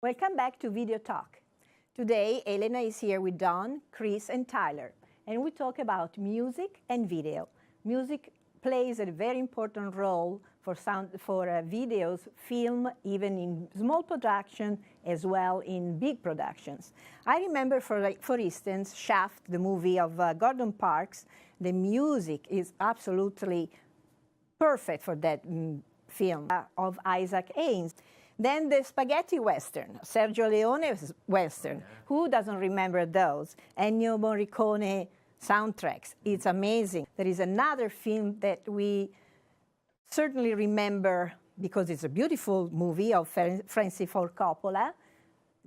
Welcome back to Video Talk. Today, Elena is here with Don, Chris, and Tyler, and we talk about music and video. Music plays a very important role for videos, film, even in small production, as well in big productions. I remember, for instance, Shaft, the movie of Gordon Parks. The music is absolutely perfect for that film of Isaac Hayes. Then the spaghetti western, Sergio Leone's western. Who doesn't remember those? Ennio Morricone soundtracks. It's amazing. There is another film that we certainly remember because it's a beautiful movie of Francis Ford Coppola,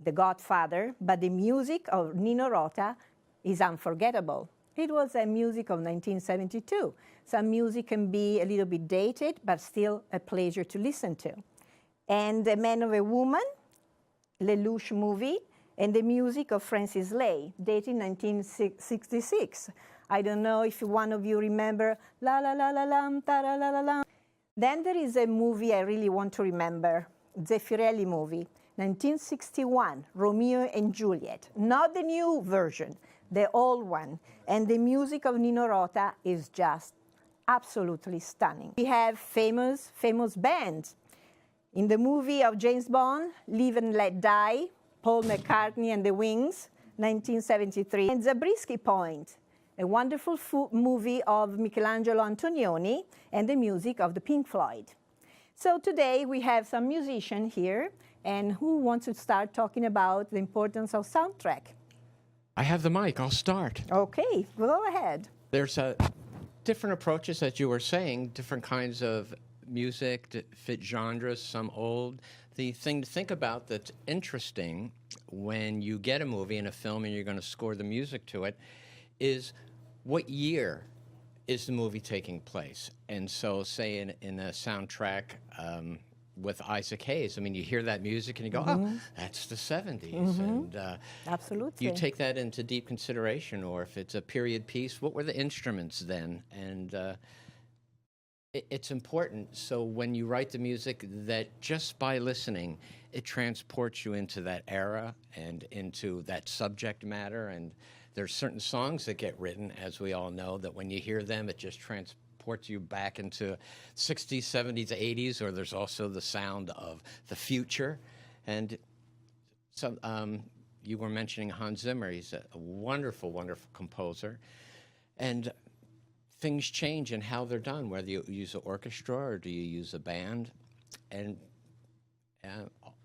The Godfather, but the music of Nino Rota is unforgettable. It was a music of 1972. Some music can be a little bit dated, but still a pleasure to listen to. And The Man of a Woman, Lelouch movie, and the music of Francis Lai, dated 1966. I don't know if one of you remember La La La La Lam, Ta La La La La. Then there is a movie I really want to remember, Zeffirelli movie, 1961, Romeo and Juliet. Not the new version, the old one. And the music of Nino Rota is just absolutely stunning. We have famous bands. In the movie of James Bond, Live and Let Die, Paul McCartney and the Wings, 1973. And Zabriskie Point, a wonderful movie of Michelangelo Antonioni, and the music of the Pink Floyd. So today we have some musicians here, and who wants to start talking about the importance of soundtrack? I have the mic. I'll start. Okay, go ahead. There's different approaches, as you were saying, different kinds of music to fit genres, some old. The thing to think about that's interesting when you get a movie and a film and you're going to score the music to it is what year is the movie taking place. And so say in a soundtrack with Isaac Hayes, I mean, you hear that music and you go, oh, that's the 70s. And absolutely. you take that into deep consideration. Or if it's a period piece, what were the instruments then? And it's important, so when you write the music, that just by listening, it transports you into that era and into that subject matter. And there's certain songs that get written, as we all know, that when you hear them, it just transports you back into 60s, 70s, 80s, or there's also the sound of the future. And so you were mentioning Hans Zimmer. He's a wonderful, wonderful composer. And things change in how they're done, whether you use an orchestra or do you use a band, and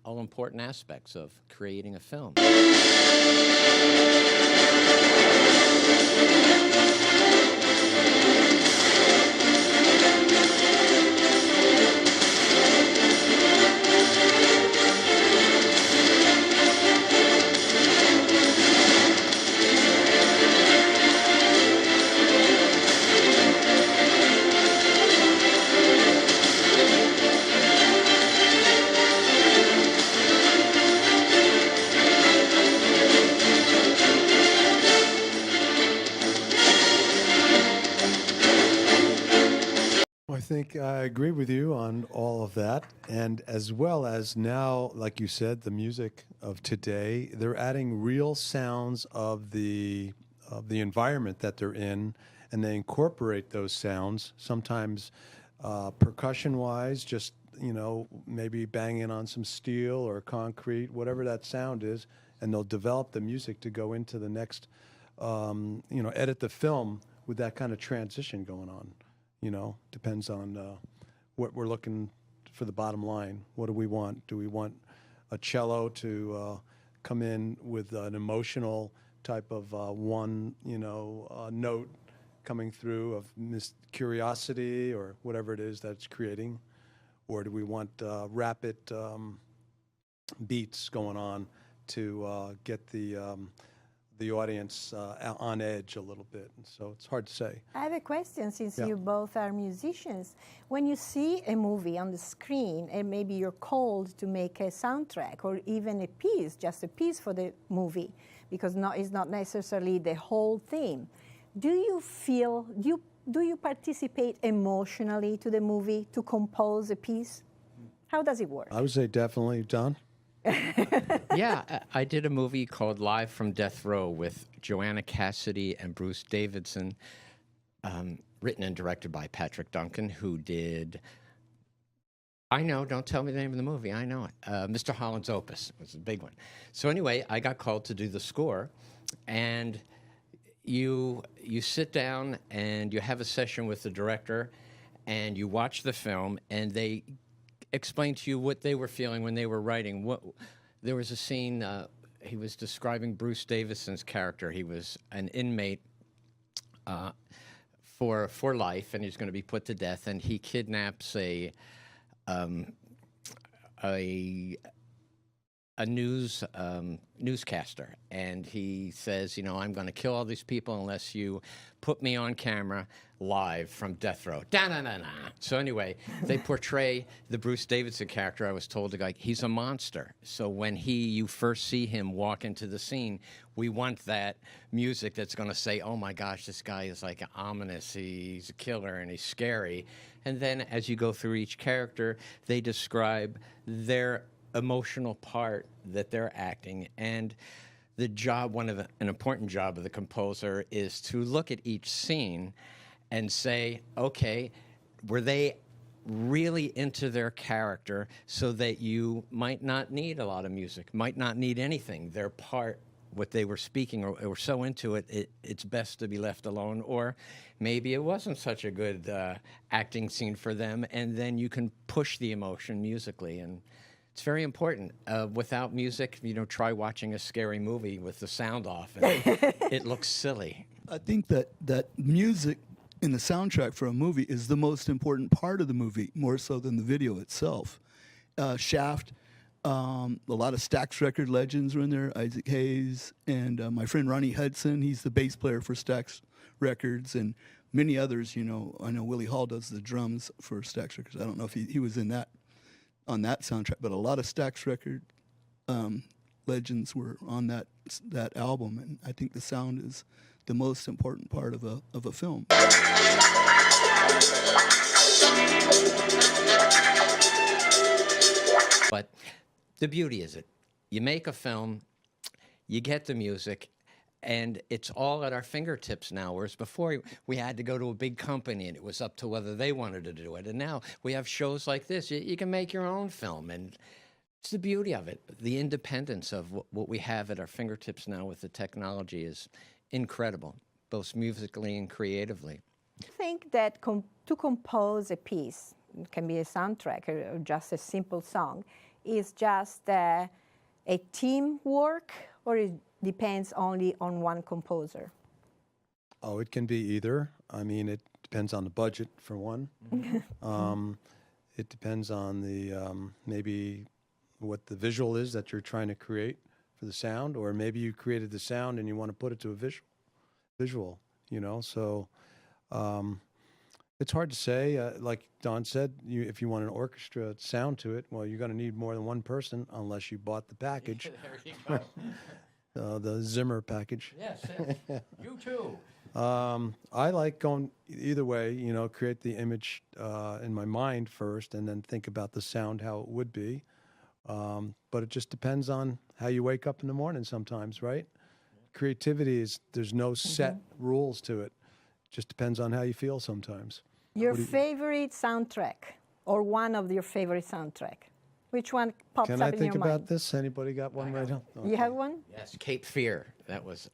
all important aspects of creating a film. I think I agree with you on all of that, and as well as now, like you said, the music of today, they're adding real sounds of the environment that they're in, and they incorporate those sounds, sometimes percussion-wise, just, you know, maybe banging on some steel or concrete, whatever that sound is, and they'll develop the music to go into the next, you know, edit the film with that kind of transition going on. You know, depends on what we're looking for the bottom line. What do we want? Do we want a cello to come in with an emotional type of note coming through of curiosity or whatever it is that's creating? Or do we want rapid beats going on to get the audience on edge a little bit? And so it's hard to say. I have a question, since you both are musicians. When you see a movie on the screen and maybe you're called to make a soundtrack or even a piece, just a piece for the movie, because it's not necessarily the whole theme, do you participate emotionally to the movie to compose a piece? How does it work? I would say definitely. Don? Yeah, I did a movie called Live from Death Row with Joanna Cassidy and Bruce Davidson, written and directed by Patrick Duncan, who did, I know, don't tell me the name of the movie, I know it, Mr. Holland's Opus was a big one. So anyway, I got called to do the score, and you sit down and you have a session with the director, and you watch the film, and they explain to you what they were feeling when they were writing. There was a scene, he was describing Bruce Davidson's character. He was an inmate for life, and he's going to be put to death, and he kidnaps a newscaster, and he says, you know, I'm going to kill all these people unless you put me on camera live from death row. Da-na-na-na. So anyway, they portray the Bruce Davidson character. I was told, like, he's a monster. So when you first see him walk into the scene, we want that music that's going to say, oh my gosh, this guy is like ominous, he's a killer, and he's scary. And then as you go through each character, they describe their emotional part that they're acting. And the job, an important job of the composer is to look at each scene and say, okay, were they really into their character so that you might not need a lot of music, might not need anything. Their part, what they were speaking, or so into it, it's best to be left alone. Or maybe it wasn't such a good acting scene for them, and then you can push the emotion musically. And it's very important. Without music, you know, try watching a scary movie with the sound off, and it looks silly. I think that music in the soundtrack for a movie is the most important part of the movie, more so than the video itself. Shaft, a lot of Stax record legends were in there, Isaac Hayes, and my friend Ronnie Hudson, he's the bass player for Stax Records, and many others, you know. I know Willie Hall does the drums for Stax Records. I don't know if he was in that, on that soundtrack, but a lot of Stax record legends were on that album, and I think the sound is the most important part of a film. But the beauty is you make a film, you get the music, and it's all at our fingertips now, whereas before we had to go to a big company and it was up to whether they wanted to do it. And now we have shows like this. You can make your own film, and it's the beauty of it. The independence of what we have at our fingertips now with the technology is incredible, both musically and creatively. I think that to compose a piece, it can be a soundtrack or just a simple song, is just a teamwork, or it depends only on one composer? Oh, it can be either. I mean, it depends on the budget, for one. It depends on the maybe what the visual is that you're trying to create for the sound, or maybe you created the sound and you want to put it to a visual, you know. So it's hard to say. Like Don said, if you want an orchestra sound to it, well, you're going to need more than one person unless you bought the package. There you go. The Zimmer package. Yes, you too. I like going either way, you know, create the image in my mind first and then think about the sound, how it would be. But it just depends on how you wake up in the morning sometimes, right? Creativity there's no set rules to it. Just depends on how you feel sometimes. Your favorite soundtrack, or one of your favorite soundtrack? Which one pops up in your mind? Can I think about this? Anybody got one right now? You have one? Yes, Cape Fear. That was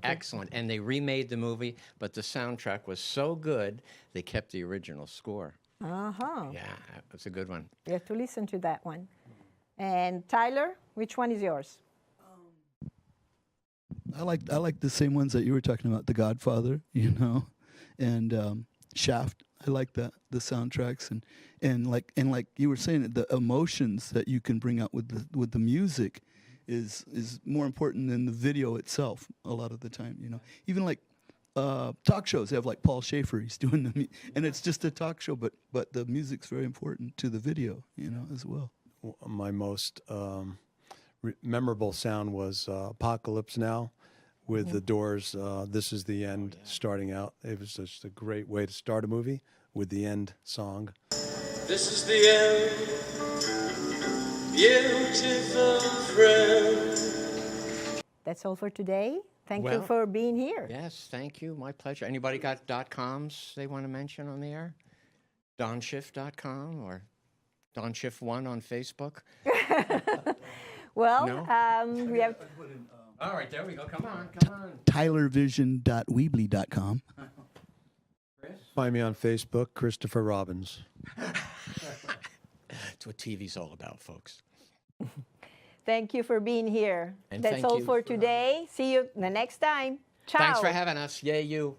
excellent. And they remade the movie, but the soundtrack was so good, they kept the original score. Uh-huh. Yeah, that was a good one. You have to listen to that one. And Tyler, which one is yours? I like the same ones that you were talking about, The Godfather, you know, and Shaft. I like the soundtracks, and like you were saying, the emotions that you can bring out with the music is more important than the video itself a lot of the time, you know. Even like talk shows have like Paul Schaefer, he's doing and it's just a talk show, but the music's very important to the video, you know, as well. My most memorable sound was Apocalypse Now with the Doors, This Is the End, starting out. It was just a great way to start a movie with the end song. This is the end. beautiful friend. That's all for today. Thank you Well, for being here. Yes, thank you. My pleasure. Anybody got .coms they want to mention on the air? DonShift.com or DonShift1 on Facebook? Well, No? we have All right, there we go. Come on. tylervision.weebly.com. Find me on Facebook, Christopher Robbins. That's what TV's all about, folks. thank you for being here. And That's thank all you for today. See you the next time. Ciao. Thanks for having us. Yay, you.